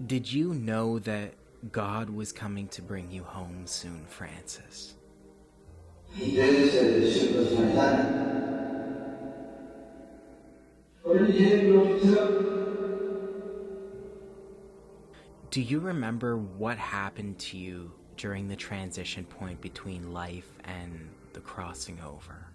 Did you know that God was coming to bring you home soon, Francis? Do you remember what happened to you during the transition point between life and the crossing over?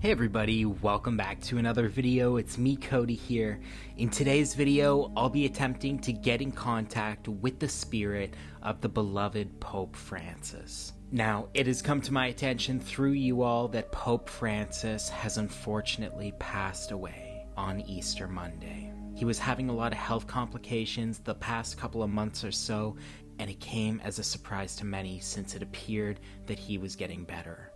Hey everybody, welcome back to another video. It's me, Cody, here. In today's video, I'll be attempting to get in contact with the spirit of the beloved Pope Francis. Now, it has come to my attention through you all that Pope Francis has unfortunately passed away on Easter Monday. He was having a lot of health complications the past couple of months or so, and it came as a surprise to many since it appeared that he was getting better.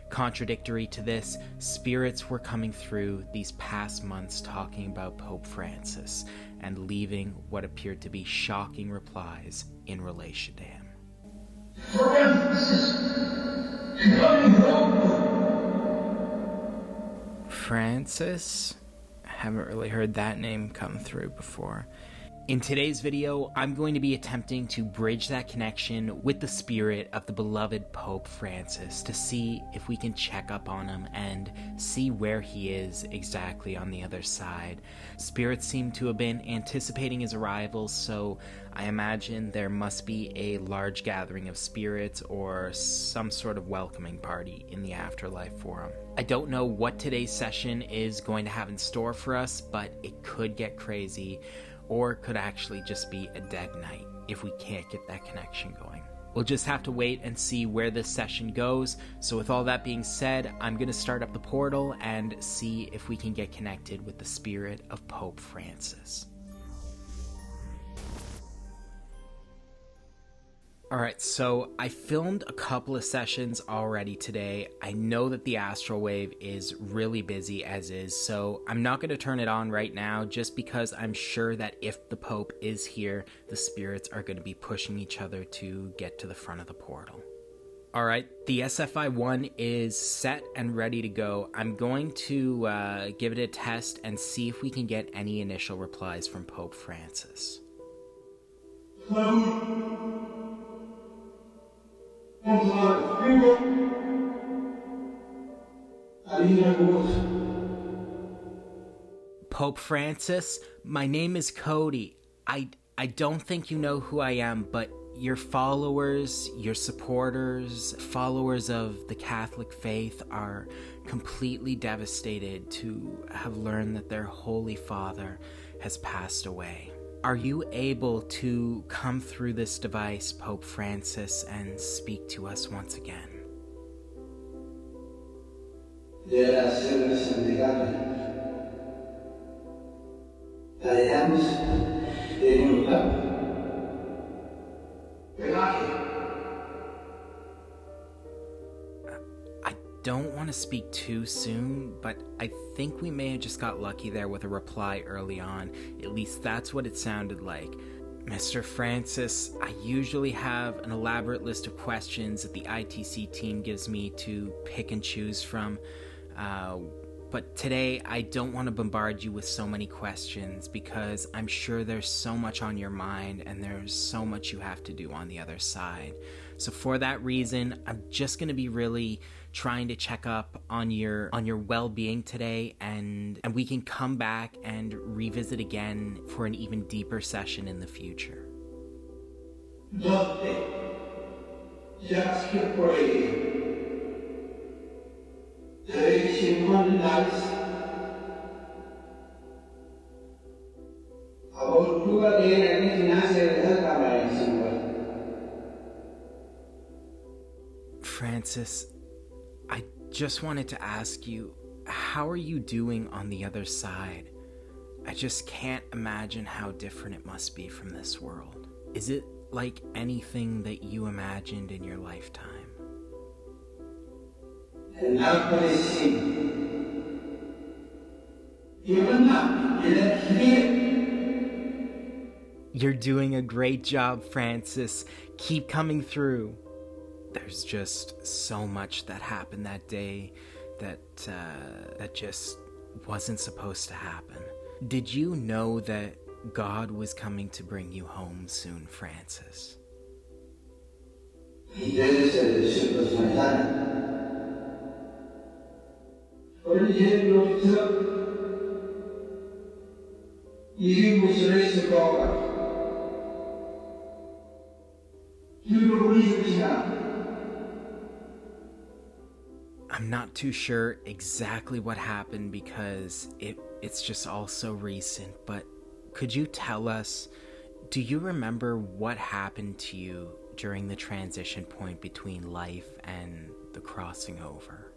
Contradictory to this, spirits were coming through these past months talking about Pope Francis and leaving what appeared to be shocking replies in relation to him. Francis? I haven't really heard that name come through before. In today's video, I'm going to be attempting to bridge that connection with the spirit of the beloved Pope Francis to see if we can check up on him and see where he is exactly on the other side. Spirits seem to have been anticipating his arrival, so I imagine there must be a large gathering of spirits or some sort of welcoming party in the afterlife for him. I don't know what today's session is going to have in store for us, but it could get crazy, or could actually just be a dead night if we can't get that connection going. We'll just have to wait and see where this session goes. So with all that being said, I'm going to start up the portal and see if we can get connected with the spirit of Pope Francis. Alright, so I filmed a couple of sessions already today. I know that the astral wave is really busy as is, so I'm not going to turn it on right now just because I'm sure that if the Pope is here, the spirits are going to be pushing each other to get to the front of the portal. Alright, the SFI-1 is set and ready to go. I'm going to give it a test and see if we can get any initial replies from Pope Francis. Pope Francis, my name is Cody. I don't think you know who I am, but your followers, your supporters, followers of the Catholic faith are completely devastated to have learned that their Holy Father has passed away. Are you able to come through this device, Pope Francis, and speak to us once again? I don't want to speak too soon, but I think we may have just got lucky there with a reply early on. At least that's what it sounded like. Mr. Francis, I usually have an elaborate list of questions that the ITC team gives me to pick and choose from, but today I don't want to bombard you with so many questions because I'm sure there's so much on your mind and there's so much you have to do on the other side. So for that reason, I'm just going to be really trying to check up on your well-being today, and we can come back and revisit again for an even deeper session in the future. Francis, I just wanted to ask you, how are you doing on the other side? I just can't imagine how different it must be from this world. Is it like anything that you imagined in your lifetime? You're doing a great job, Francis. Keep coming through. There's just so much that happened that day that just wasn't supposed to happen. Did you know that God was coming to bring you home soon, Francis? I'm not too sure exactly what happened because it's just all so recent, but could you tell us, do you remember what happened to you during the transition point between life and the crossing over?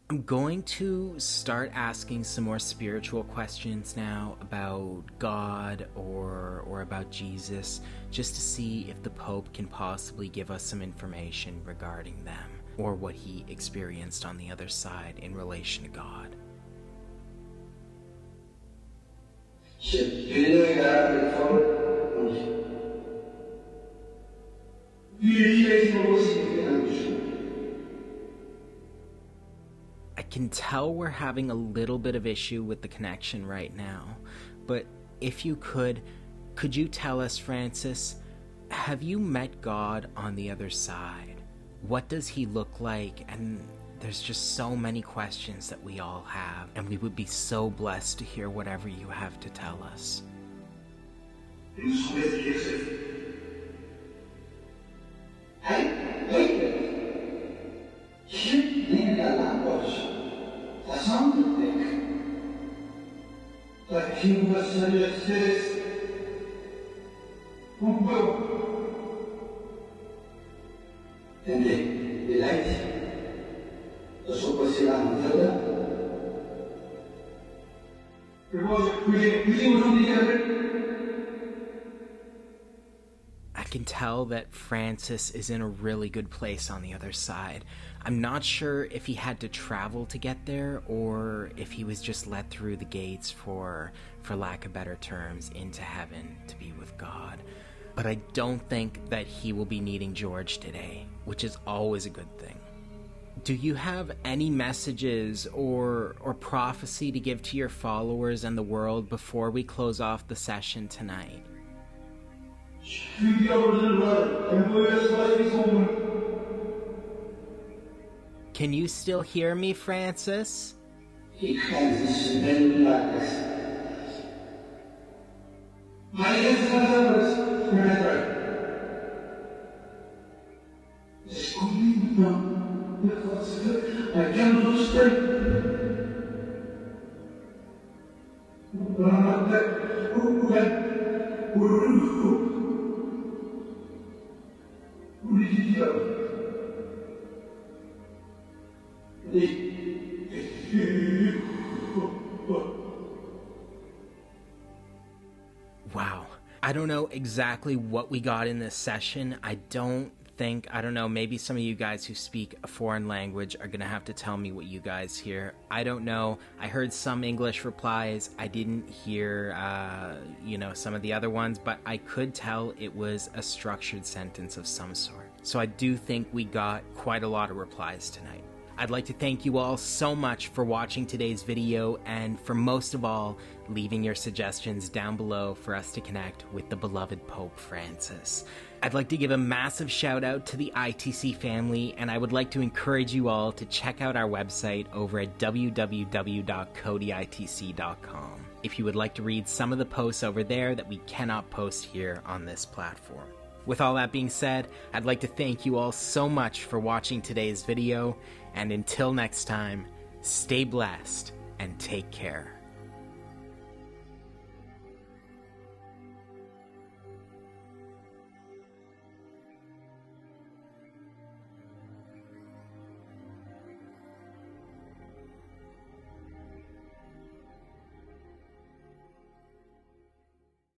I'm going to start asking some more spiritual questions now about God or about Jesus, just to see if the Pope can possibly give us some information regarding them or what he experienced on the other side in relation to God. I can tell we're having a little bit of issue with the connection right now, but if you could you tell us, Francis, have you met God on the other side? What does he look like? And there's just so many questions that we all have, and we would be so blessed to hear whatever you have to tell us. I can tell that Francis is in a really good place on the other side. I'm not sure if he had to travel to get there or if he was just let through the gates for lack of better terms, into heaven to be with God. But I don't think that he will be needing George today, which is always a good thing. Do you have any messages or prophecy to give to your followers and the world before we close off the session tonight? Can you still hear me, Francis? Wow. I don't know exactly what we got in this session. I don't know, maybe some of you guys who speak a foreign language are going to have to tell me what you guys hear. I don't know. I heard some English replies. I didn't hear, some of the other ones, but I could tell it was a structured sentence of some sort. So I do think we got quite a lot of replies tonight. I'd like to thank you all so much for watching today's video, and for most of all, leaving your suggestions down below for us to connect with the beloved Pope Francis. I'd like to give a massive shout out to the ITC family, and I would like to encourage you all to check out our website over at www.codyitc.com if you would like to read some of the posts over there that we cannot post here on this platform. With all that being said, I'd like to thank you all so much for watching today's video, and until next time, stay blessed and take care.